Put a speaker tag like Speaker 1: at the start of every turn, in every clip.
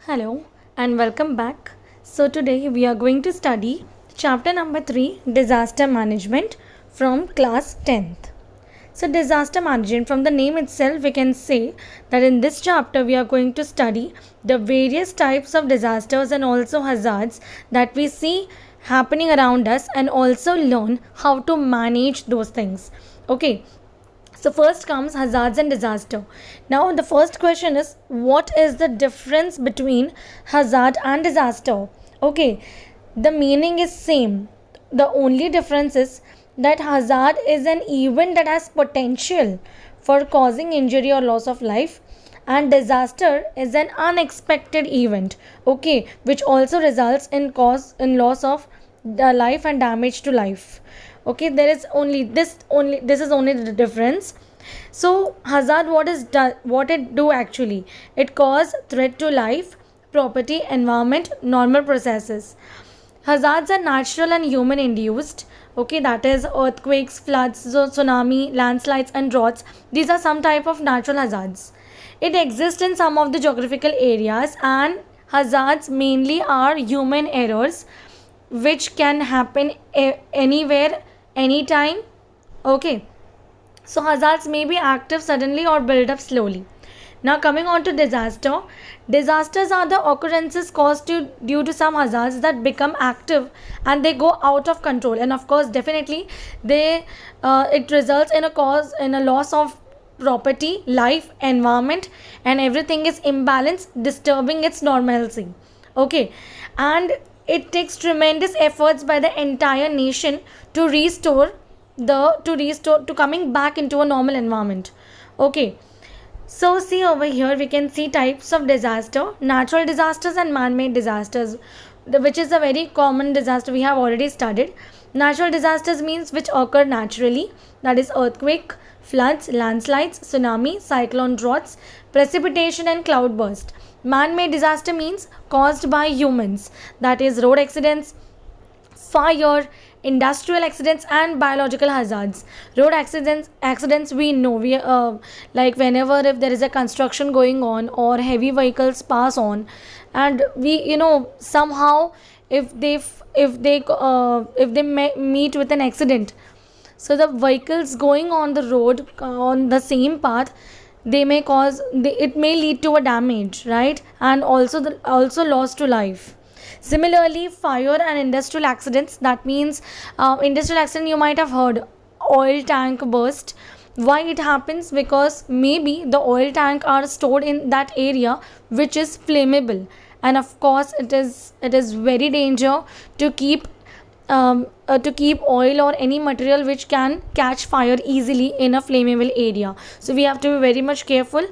Speaker 1: Hello and welcome back. So, today we are going to study chapter number 3, Disaster Management, from class 10th. So, disaster management, from the name itself, we can say that in this chapter we are going to study the various types of disasters and also hazards that we see happening around us and also learn how to manage those things. Okay, so first comes hazards and disaster. Now the first question is, what is the difference between hazard and disaster? Okay, the meaning is same. The only difference is that hazard is an event that has potential for causing injury or loss of life, and disaster is an unexpected event, okay, which also results in loss of the life and damage to life. Okay, there is only this is only the difference. So hazard, what it do actually? It cause threat to life, property, environment, normal processes. Hazards are natural and human induced. Okay, that is earthquakes, floods, tsunami, landslides, and droughts. These are some type of natural hazards. It exists in some of the geographical areas, and hazards mainly are human errors which can happen anywhere, anytime. Okay, so hazards may be active suddenly or build up slowly. Now coming on to disaster. Disasters are the occurrences caused due to some hazards that become active and they go out of control, and of course definitely they it results in a loss of property, life, environment, and everything is imbalanced, disturbing its normalcy. Okay, and it takes tremendous efforts by the entire nation to restore to coming back into a normal environment. Okay, so see over here we can see types of disaster: natural disasters and man-made disasters, which is a very common disaster we have already studied. Natural disasters means which occur naturally, that is earthquake, floods, landslides, tsunami, cyclone, droughts, precipitation, and cloudburst. Man-made disaster means caused by humans, that is road accidents, fire, industrial accidents, and biological hazards. Road accidents we know, we like whenever if there is a construction going on or heavy vehicles pass on, and we somehow if they meet with an accident, so the vehicles going on the road on the same path, it may lead to a damage, right, and also loss to life. Similarly, fire and industrial accidents, that means industrial accident, you might have heard oil tank burst. Why it happens? Because maybe the oil tank are stored in that area which is flammable, and of course it is very danger to keep oil or any material which can catch fire easily in a flammable area. So we have to be very much careful.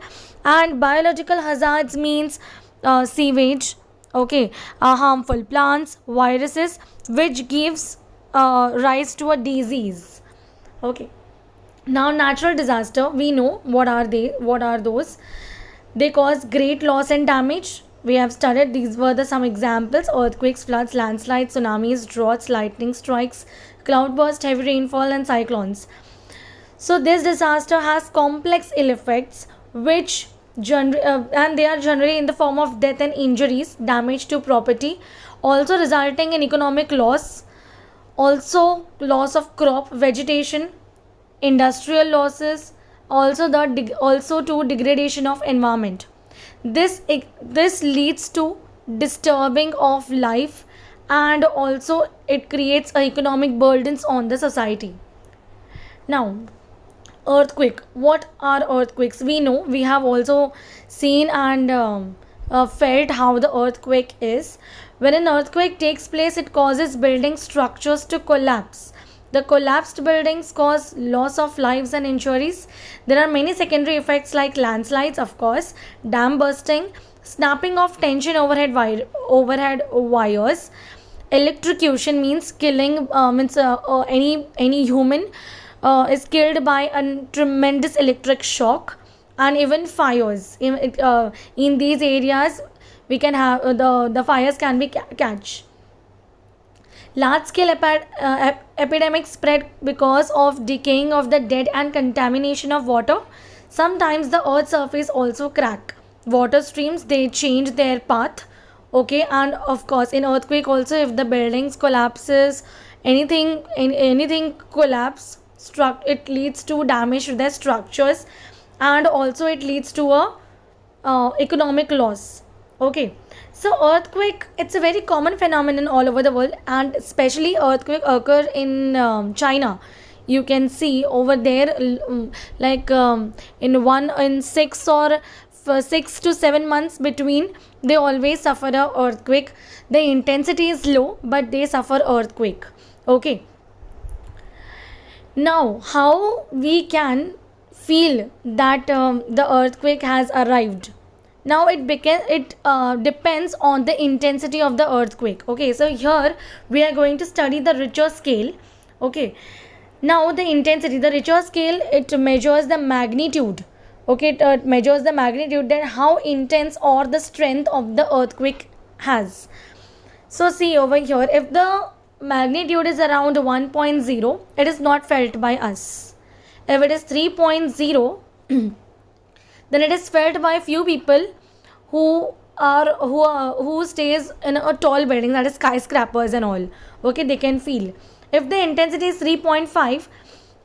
Speaker 1: And biological hazards means sewage, okay, harmful plants, viruses, which gives rise to a disease. Okay, now natural disaster, we know what are those. They cause great loss and damage. We have studied, these were the some examples: earthquakes, floods, landslides, tsunamis, droughts, lightning strikes, cloudburst, heavy rainfall, and cyclones. So this disaster has complex ill effects which and they are generally in the form of death and injuries, damage to property, also resulting in economic loss, also loss of crop vegetation, industrial losses, also to degradation of environment. This leads to disturbing of life, and also it creates economic burdens on the society. Now, earthquake, what are earthquakes? We know, we have also seen and felt how the earthquake is. When an earthquake takes place, it causes building structures to collapse. The collapsed buildings cause loss of lives and injuries. There are many secondary effects like landslides, of course, dam bursting, snapping of tension overhead wires. Electrocution means killing, means any human is killed by a tremendous electric shock. And even fires in these areas, we can have the fires can be catch. Large scale epidemics spread because of decaying of the dead and contamination of water. Sometimes the earth's surface also crack. water streams, they change their path. Okay, and of course in earthquake also, if the buildings collapses, anything collapse, it leads to damage to their structures, and also it leads to a economic loss. Okay, so earthquake, it's a very common phenomenon all over the world, and especially earthquake occur in China. You can see over there, like in one in 6 to 7 months between, they always suffer a earthquake. The intensity is low, but they suffer earthquake. Okay, now how we can feel that the earthquake has arrived. Now it depends on the intensity of the earthquake. Okay, so here we are going to study the Richter scale. Okay, now the intensity, the Richter scale, it measures the magnitude. Okay, it measures the magnitude, that how intense or the strength of the earthquake has. So see over here, if the magnitude is around 1.0, it is not felt by us. If it is 3.0, then it is felt by few people who stays in a tall building, that is skyscrapers and all. Okay, they can feel. If the intensity is 3.5,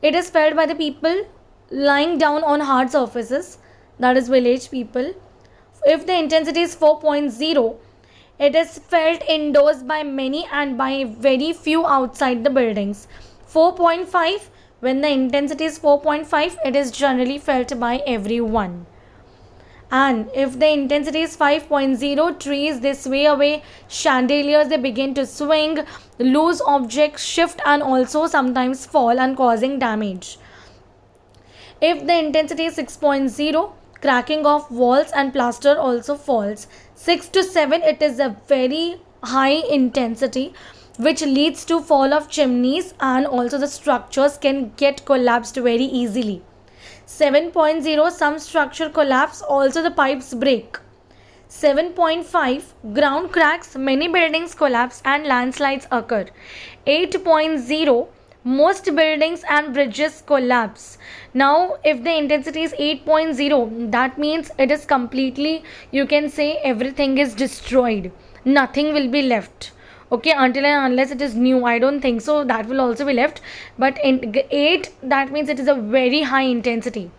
Speaker 1: it is felt by the people lying down on hard surfaces, that is village people. If the intensity is 4.0, it is felt indoors by many and by very few outside the buildings. 4.5, when the intensity is 4.5, it is generally felt by everyone. And if the intensity is 5.0, trees they sway away, chandeliers they begin to swing, loose objects shift and also sometimes fall and causing damage. If the intensity is 6.0, cracking of walls and plaster also falls. 6 to 7, it is a very high intensity, which leads to fall of chimneys, and also the structures can get collapsed very easily. 7.0, some structure collapse, also the pipes break. 7.5, ground cracks, many buildings collapse and landslides occur. 8.0, most buildings and bridges collapse. Now if the intensity is 8.0, that means it is completely, you can say, everything is destroyed, nothing will be left. Okay, until and unless it is new, I don't think so that will also be left. But in 8, that means it is a very high intensity.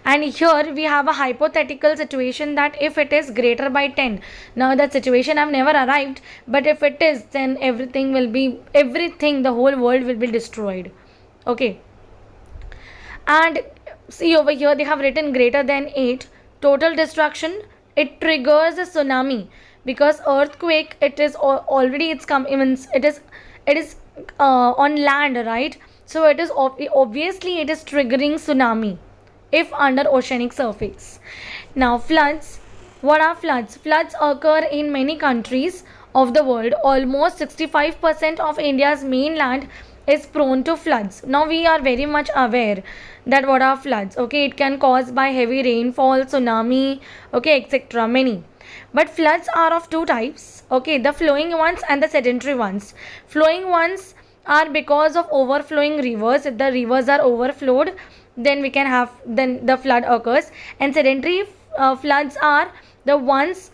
Speaker 1: And here we have a hypothetical situation, that if it is greater by 10, now that situation have never arrived, but if it is, then everything, the whole world will be destroyed. Okay, and see over here they have written greater than 8, total destruction. It triggers a tsunami, because earthquake, it is already, it's come, it is on land, right? So it is obviously it is triggering tsunami if under oceanic surface. Now floods, what are floods? Floods occur in many countries of the world. Almost 65% of India's mainland is prone to floods. Now we are very much aware that what are floods. Okay, it can cause by heavy rainfall, tsunami, okay, etc. Many. But floods are of two types. Okay, the flowing ones and the sedentary ones. Flowing ones are because of overflowing rivers. If the rivers are overflowed, then the flood occurs. And sedentary floods are the ones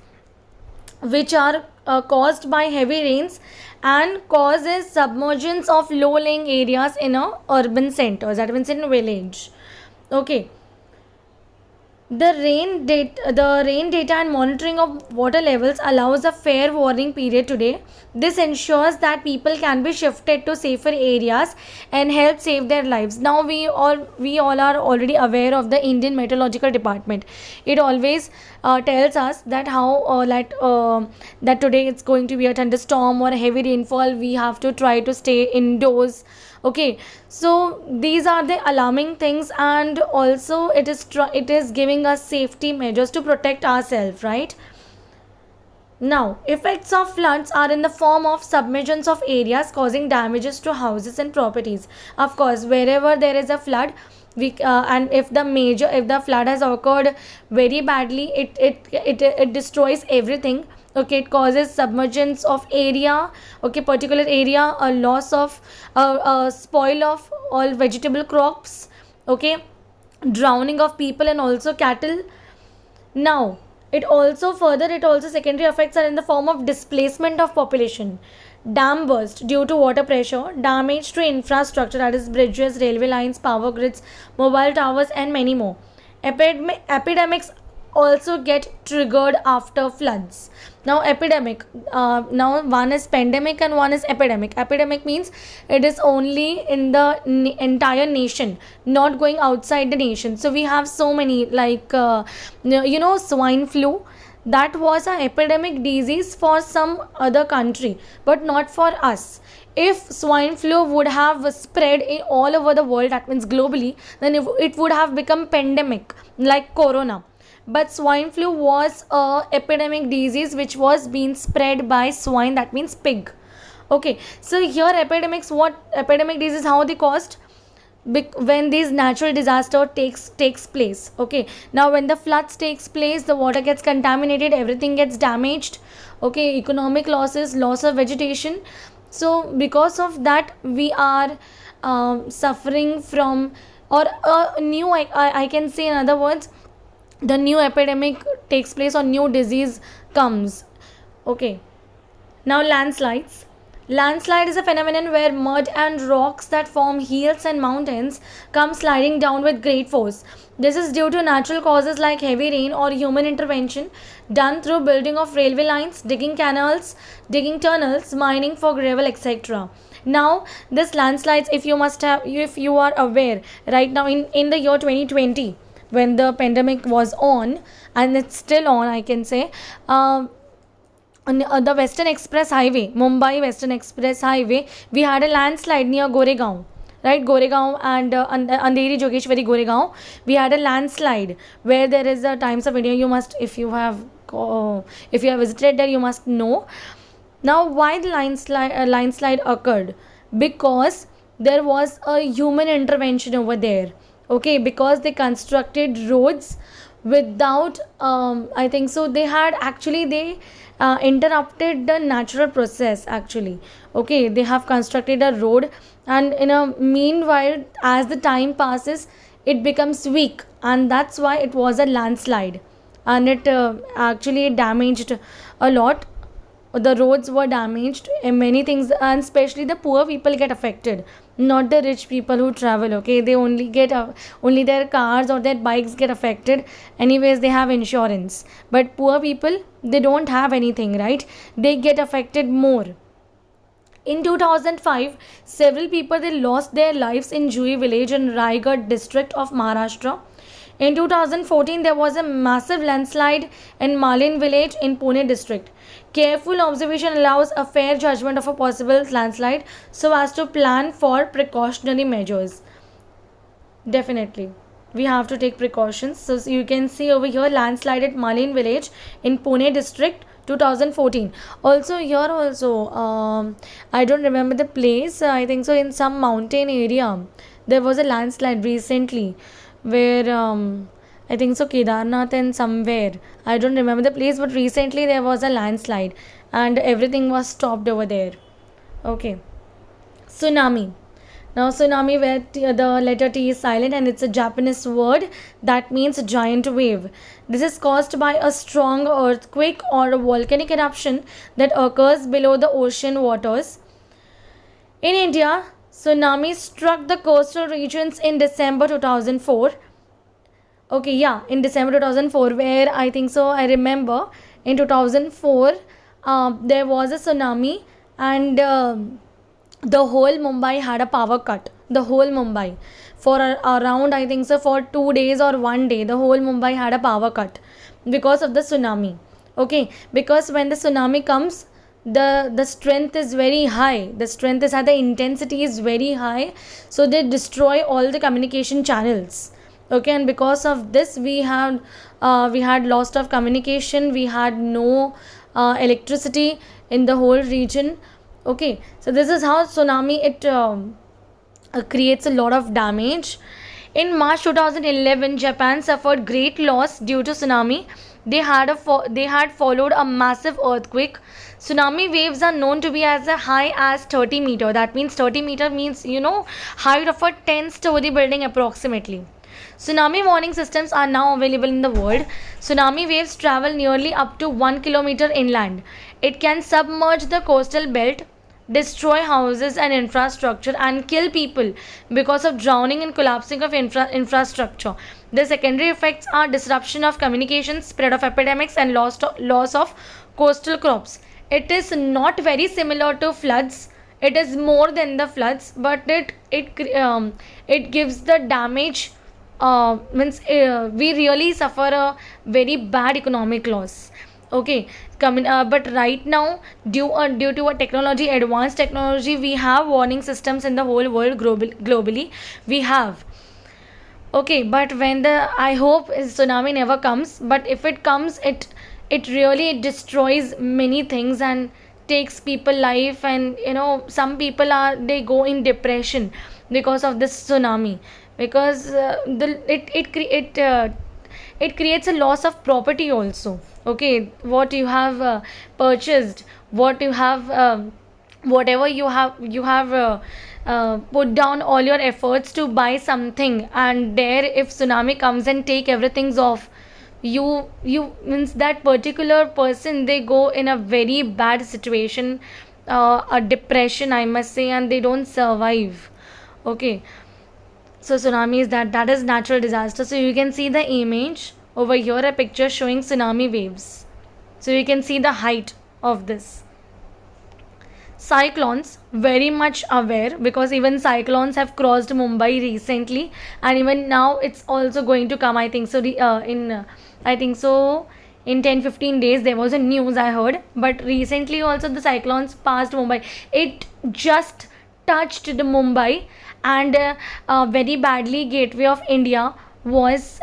Speaker 1: which are caused by heavy rains and causes submergence of low-lying areas in urban centers, that means in village. Okay, the rain data and monitoring of water levels allows a fair warning period today. This ensures that people can be shifted to safer areas and help save their lives. Now we all are already aware of the Indian Meteorological Department. It always tells us that that today it's going to be a thunderstorm or a heavy rainfall. We have to try to stay indoors. Okay, so these are the alarming things, and also it is giving us safety measures to protect ourselves, right? Now effects of floods are in the form of submergence of areas causing damages to houses and properties. Of course, wherever there is a flood, and if the flood has occurred very badly, it destroys everything. Okay, it causes submergence of area, okay, particular area, a loss of a spoil of all vegetable crops, okay, drowning of people and also cattle. Now It also secondary effects are in the form of displacement of population, dam burst due to water pressure, damage to infrastructure, that is bridges, railway lines, power grids, mobile towers, and many more. Epidemics also get triggered after floods. Now epidemic, now one is pandemic and one is epidemic. Epidemic means it is only in the entire nation, not going outside the nation. So we have so many, like swine flu. That was an epidemic disease for some other country, but not for us. If swine flu would have spread in all over the world, that means globally, then it would have become pandemic like corona. But swine flu was a epidemic disease which was being spread by swine, that means pig. Okay, so here epidemics, what epidemic disease, how they caused? When these natural disaster takes place. Okay, now when the floods takes place, the water gets contaminated, everything gets damaged. Okay, economic losses, loss of vegetation. So because of that, we are suffering from, or a new, I can say in other words, the new epidemic takes place or new disease comes. Okay, now landslides. Landslide is a phenomenon where mud and rocks that form hills and mountains come sliding down with great force. This is due to natural causes like heavy rain or human intervention done through building of railway lines, digging canals, digging tunnels, mining for gravel, etc. Now this landslides, if you are aware, right now in the year 2020, when the pandemic was on, and it's still on, I can say, on the Western Express Highway, Mumbai Western Express Highway, we had a landslide near Goregaon. Right, Goregaon and Andheri Jogeshwari Goregaon. We had a landslide where there is a Times of India. You must, if you have visited there, you must know. Now, why the landslide occurred? Because there was a human intervention over there. Okay, because they constructed roads without, I think so, they interrupted the natural process actually. Okay, they have constructed a road, and in a meanwhile, as the time passes, it becomes weak, and that's why it was a landslide, and it actually damaged a lot. The roads were damaged and many things, and especially the poor people get affected, not the rich people who travel. Okay, they only get only their cars or their bikes get affected. Anyways, they have insurance, but poor people, they don't have anything, right? They get affected more. In 2005, several people, they lost their lives in Jui village in Raigad district of Maharashtra. In 2014, there was a massive landslide in Malin village in Pune district. Careful observation allows a fair judgment of a possible landslide so as to plan for precautionary measures. Definitely, we have to take precautions. So you can see over here, landslide at Malin village in Pune district 2014. Also here also, I don't remember the place. I think so in some mountain area there was a landslide recently, where I think so Kedarnath and somewhere, I don't remember the place, but recently there was a landslide and everything was stopped over there. Okay, tsunami. Now tsunami, where the letter T is silent, and it's a Japanese word that means giant wave. This is caused by a strong earthquake or a volcanic eruption that occurs below the ocean waters. In India, tsunami struck the coastal regions in December 2004. Okay, yeah, in December 2004, where I think so, I remember in 2004, there was a tsunami, and the whole Mumbai had a power cut. The whole Mumbai, for around, I think so, for 2 days or one day, the whole Mumbai had a power cut because of the tsunami. Okay, because when the tsunami comes, the strength is very high, the strength is high, the intensity is very high, so they destroy all the communication channels. Okay, and because of this, we had loss of communication, we had no electricity in the whole region. Okay, so this is how tsunami, it creates a lot of damage. In March 2011, Japan suffered great loss due to tsunami. They had followed a massive earthquake. Tsunami waves are known to be as high as 30 meter. That means 30 meter means, height of a 10-story building approximately. Tsunami warning systems are now available in the world. Tsunami waves travel nearly up to 1 kilometer inland. It can submerge the coastal belt, destroy houses and infrastructure, and kill people because of drowning and collapsing of infrastructure. The secondary effects are disruption of communications, spread of epidemics, and loss of coastal crops. It is not very similar to floods. It is more than the floods, but it gives the damage. Means we really suffer a very bad economic loss. Okay, but right now, due to a technology, advanced technology, we have warning systems in the whole world globally. We have. Okay, but when the I hope tsunami never comes, but if it comes, it really destroys many things and takes people life, and some people are they go in depression because of this tsunami, because the it creates a loss of property also. Okay, what you have purchased, what you have whatever you have put down all your efforts to buy something, and there if tsunami comes and take everything's off, you means that particular person, they go in a very bad situation, a depression, I must say, and they don't survive. Okay, so tsunami is that is natural disaster. So you can see the image over here, a picture showing tsunami waves. So you can see the height of this. Cyclones, very much aware, because even cyclones have crossed Mumbai recently, and even now it's also going to come, I think so. I think so in 10-15 days there was a news I heard, but recently also the cyclones passed Mumbai. It just touched the Mumbai, and very badly gateway of India was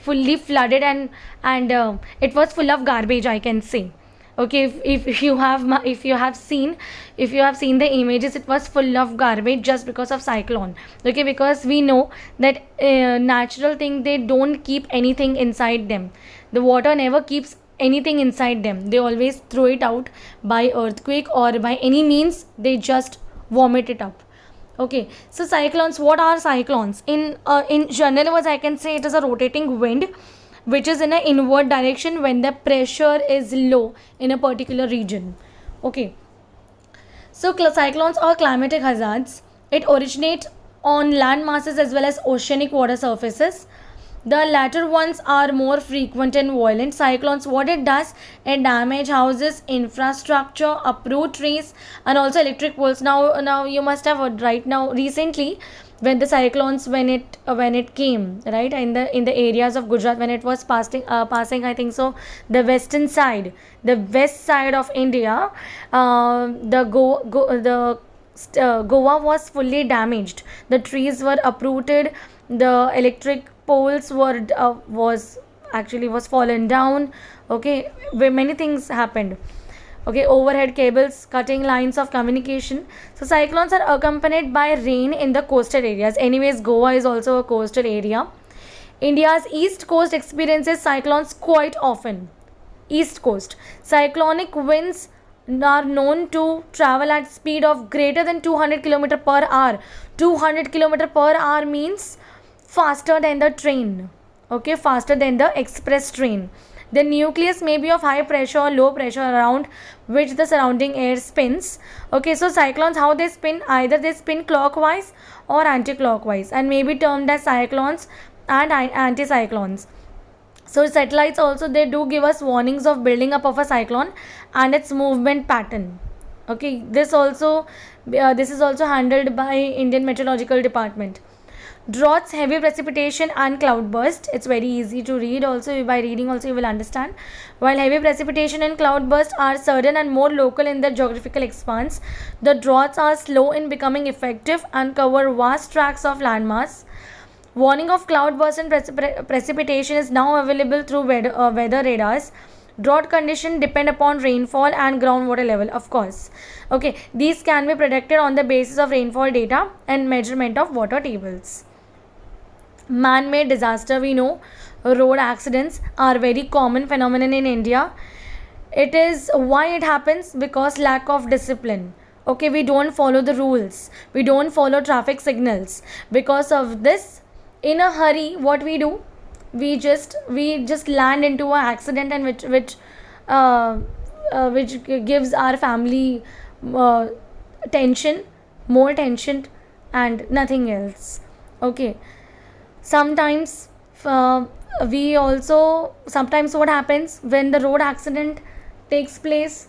Speaker 1: fully flooded, and it was full of garbage, I can say. Okay, if you have if you have seen the images, it was full of garbage just because of cyclone. Okay, because we know that natural thing, they don't keep anything inside them. The water never keeps anything inside them. They always throw it out by earthquake or by any means, they just vomit it up. Okay, so cyclones, what are cyclones? In general words, I can say it is a rotating wind which is in an inward direction when the pressure is low in a particular region. Okay, so cyclones are climatic hazards. It originates on land masses as well as oceanic water surfaces. The latter ones are more frequent and violent. Cyclones, what it does, it damage houses, infrastructure, uproot trees, and also electric poles. Now you must have heard right now recently, when the cyclones, when it came right in the areas of Gujarat, when it was passing, I think so, the west side of India, Goa was fully damaged. The trees were uprooted, the electric poles was fallen down. Okay, where many things happened. Okay, overhead cables, cutting lines of communication. So cyclones are accompanied by rain in the coastal areas. Anyways, Goa is also a coastal area. India's east coast experiences cyclones quite often. East coast, cyclonic winds are known to travel at speed of greater than 200 km per hour. 200 km per hour means faster than the train. Okay, faster than the express train. The nucleus may be of high pressure or low pressure around which the surrounding air spins. Okay, so cyclones, how they spin? Either they spin clockwise or anti-clockwise, and may be termed as cyclones and anticyclones. So satellites also, they do give us warnings of building up of a cyclone and its movement pattern. Okay, this is also handled by Indian Meteorological Department. Droughts, heavy precipitation and cloudburst. It's very easy to read also. By reading also you will understand. While heavy precipitation and cloudburst are sudden and more local in their geographical expanse, the droughts are slow in becoming effective and cover vast tracts of landmass. Warning of cloudburst and precipitation is now available through weather radars. Drought conditions depend upon rainfall and groundwater level, of course. Okay, these can be predicted on the basis of rainfall data and measurement of water tables. Man-made disaster, we know road accidents are very common phenomenon in India. It is why it happens, because lack of discipline. Okay, we don't follow the rules, we don't follow traffic signals. Because of this, in a hurry, what we do, we just land into an accident, and uh, which gives our family uh, tension, more tension, and nothing else. Okay. Sometimes uh, we also, sometimes what happens when the road accident takes place,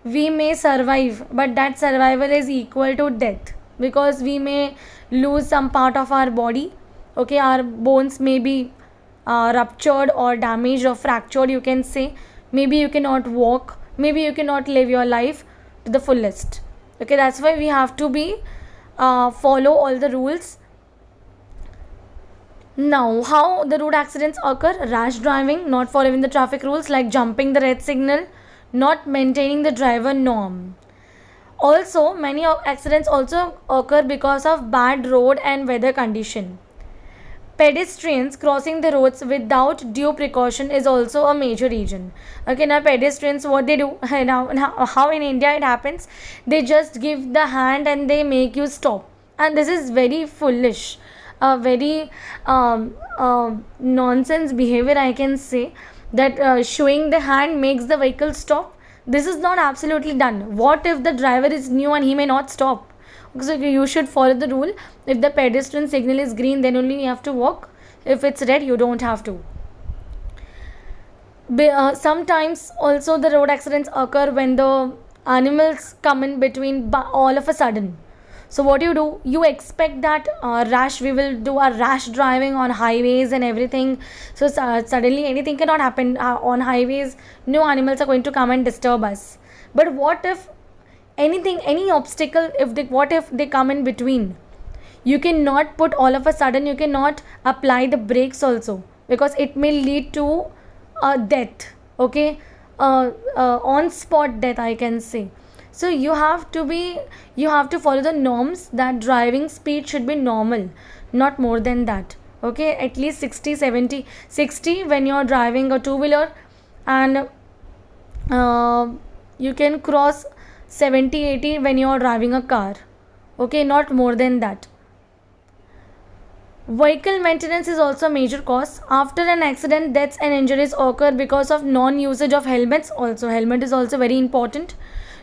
Speaker 1: we may survive, but that survival is equal to death, because we may lose some part of our body. Okay, our bones may be ruptured or damaged or fractured, you can say. Maybe you cannot walk, maybe you cannot live your life to the fullest. Okay, that's why we have to be follow all the rules. Now, how the road accidents occur? Rash driving, not following the traffic rules like jumping the red signal, not maintaining the driver norm. Also, many accidents also occur because of bad road and weather condition. Pedestrians crossing the roads without due precaution is also a major reason. Okay, now pedestrians, what they do now, how in India it happens, they just give the hand and they make you stop, and this is very foolish, a very nonsense behavior, I can say, that showing the hand makes the vehicle stop. This is not absolutely done. What if the driver is new and he may not stop? So you should follow the rule. If the pedestrian signal is green, then only you have to walk. If it's red, you don't have to. Sometimes also the road accidents occur when the animals come in between all of a sudden. So what do, you expect that rash, we will do a rash driving on highways and everything. So suddenly anything cannot happen on highways. No animals are going to come and disturb us. But what if anything, any obstacle, if they, what if they come in between? You cannot put all of a sudden, you cannot apply the brakes also, because it may lead to death. Okay, on spot death, I can say. So you have to follow the norms, that driving speed should be normal, not more than that. Okay, at least 60, 70, 60 when you're driving a two wheeler, and you can cross 70, 80 when you're driving a car. Okay, not more than that. Vehicle maintenance is also a major cause. After an accident, deaths and injuries occur because of non-usage of helmets. Also, helmet is also very important.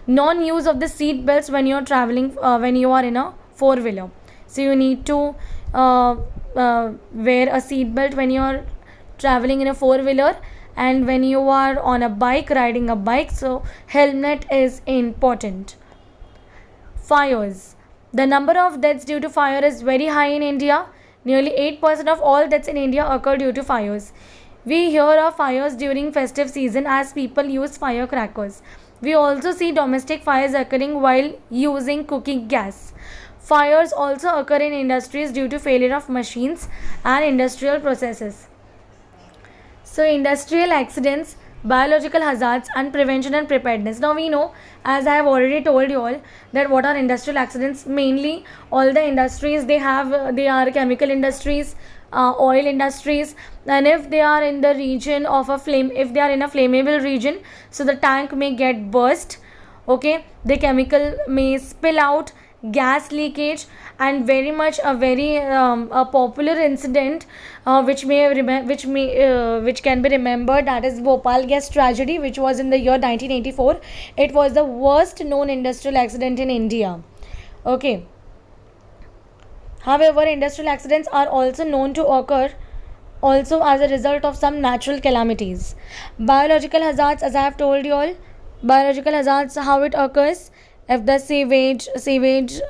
Speaker 1: Non-use of the seat belts when you are traveling, when you are in a four-wheeler. So you need to wear a seat belt when you are traveling in a four-wheeler, and when you are on a bike, riding a bike. So helmet is important. Fires. The number of deaths due to fire is very high in India. Nearly 8% of all deaths in India occur due to fires. We hear of fires during festive season as people use firecrackers. We also see domestic fires occurring while using cooking gas. Fires also occur in industries due to failure of machines and industrial processes. So, industrial accidents, biological hazards, and prevention and preparedness. Now we know, as I have already told you all, that what are industrial accidents. Mainly all the industries, they have they are chemical industries, oil industries, and if they are in the region of a flame, if they are in a flammable region, so the tank may get burst. Okay, the chemical may spill out, gas leakage, and very much a very a popular incident, which can be remembered, that is Bhopal gas tragedy, which was in the year 1984. It was the worst known industrial accident in India. Okay. However, industrial accidents are also known to occur also as a result of some natural calamities. Biological hazards, as I have told you all, biological hazards, how it occurs: if the sewage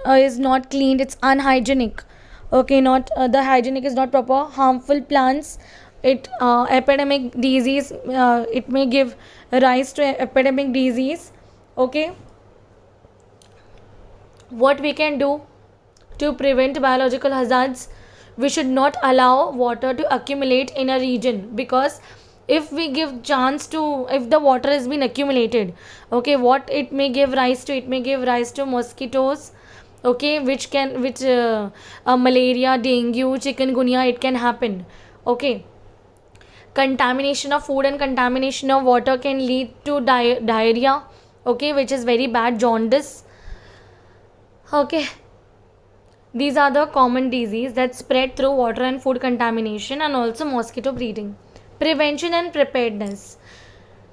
Speaker 1: is not cleaned, it's unhygienic. Okay, not the hygienic is not proper. Harmful plants, it epidemic disease, it may give rise to epidemic disease. Okay, what we can do to prevent biological hazards: we should not allow water to accumulate in a region, because if we give chance to, if the water has been accumulated, okay, what it may give rise to, it may give rise to mosquitoes. Okay, which malaria, dengue, chikungunya, it can happen. Okay, contamination of food and contamination of water can lead to diarrhea. Okay, which is very bad, jaundice. Okay, These are the common diseases that spread through water and food contamination and also mosquito breeding. Prevention and preparedness.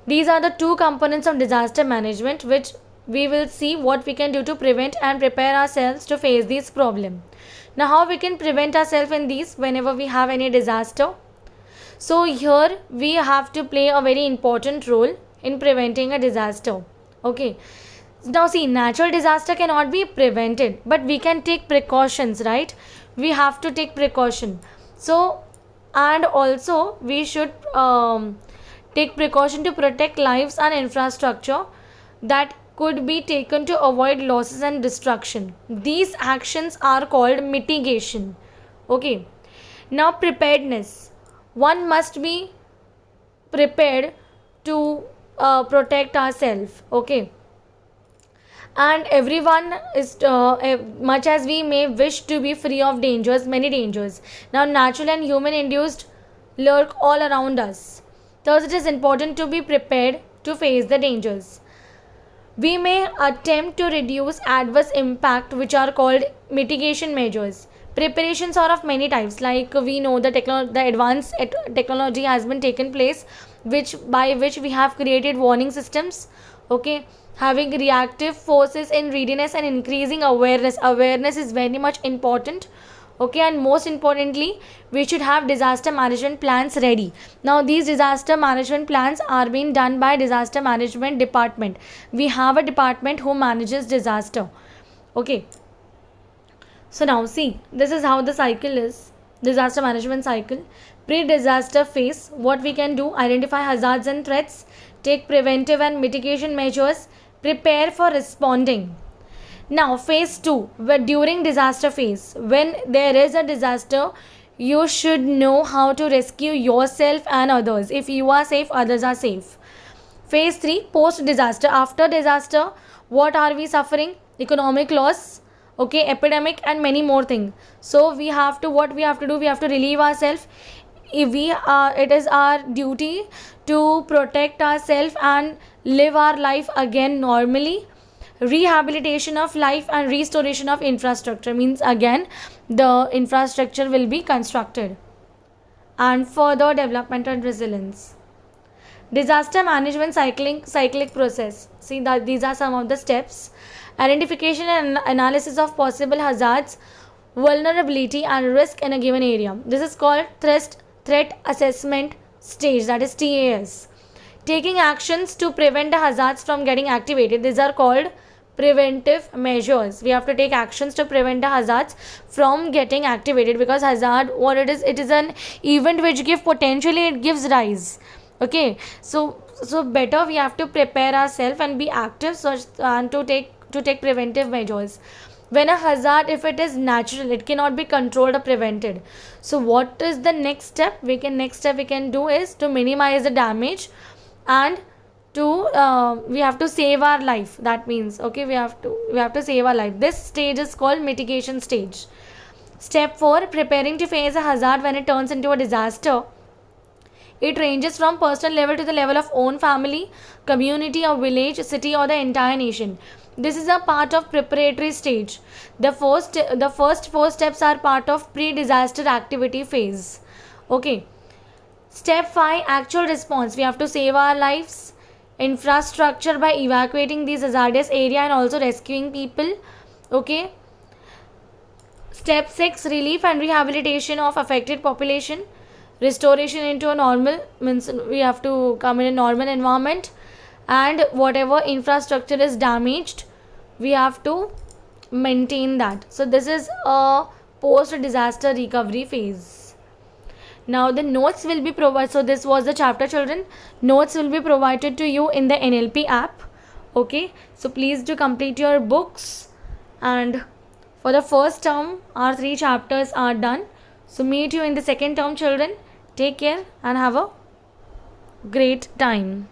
Speaker 1: These are the two components of disaster management which we will see what we can do to prevent and prepare ourselves to face this problem. Now, how we can prevent ourselves in these whenever we have any disaster? So here we have to play a very important role in preventing a disaster. Okay. Now see, natural disaster cannot be prevented, but we can take precautions, right? We have to take precaution. So, and also we should take precaution to protect lives and infrastructure that could be taken to avoid losses and destruction. These actions are called mitigation. Okay. Now preparedness. One must be prepared to protect ourselves. Okay. And everyone is much as we may wish to be free of dangers, many dangers now natural and human induced lurk all around us. Thus it is important to be prepared to face the dangers. We may attempt to reduce adverse impact, which are called mitigation measures. Preparations are of many types, like we know the advanced technology has been taken place, which by which we have created warning systems. Okay, having reactive forces in readiness and increasing awareness. Awareness is very much important. Okay, and most importantly, we should have disaster management plans ready. Now these disaster management plans are being done by disaster management department. We have a department who manages disaster. Okay, so now see, this is how the cycle is. Disaster management cycle. Pre-disaster phase, what we can do: identify hazards and threats, take preventive and mitigation measures, prepare for responding. Now phase 2, where during disaster phase, when there is a disaster, you should know how to rescue yourself and others. If you are safe, others are safe. Phase 3, post disaster. After disaster, what are we suffering? Economic loss, okay, epidemic, and many more things. So we have to, what we have to do, we have to relieve ourselves. If we it is our duty to protect ourselves and live our life again normally. Rehabilitation of life and restoration of infrastructure means again the infrastructure will be constructed. And further development and resilience. Disaster management cyclic process. See that these are some of the steps. Identification and analysis of possible hazards, vulnerability and risk in a given area. This is called threat assessment stage, that is TAS. Taking actions to prevent the hazards from getting activated. These are called preventive measures. We have to take actions to prevent the hazards from getting activated, because hazard, what it is an event which it gives rise. Okay, so better we have to prepare ourselves and be active, and to take preventive measures. When a hazard, if it is natural, it cannot be controlled or prevented. So what is the next step? We can do is to minimize the damage, and we have to save our life. That means, okay, we have to save our life. This stage is called mitigation stage. Step 4, preparing to face a hazard when it turns into a disaster. It ranges from personal level to the level of own family, community or village, city or the entire nation. This is a part of preparatory stage. The first 4 steps are part of pre-disaster activity phase. Okay. Step 5, actual response. We have to save our lives, infrastructure by evacuating these hazardous area and also rescuing people. Okay. Step 6, relief and rehabilitation of affected population. Restoration into a normal, means we have to come in a normal environment, and whatever infrastructure is damaged, we have to maintain that. So this is a post disaster recovery phase. Now the notes will be provided. So this was the chapter, children. Notes will be provided to you in the NLP app. Okay, so please do complete your books, and for the first term our 3 chapters are done. So meet you in the second term, children. Take care and have a great time.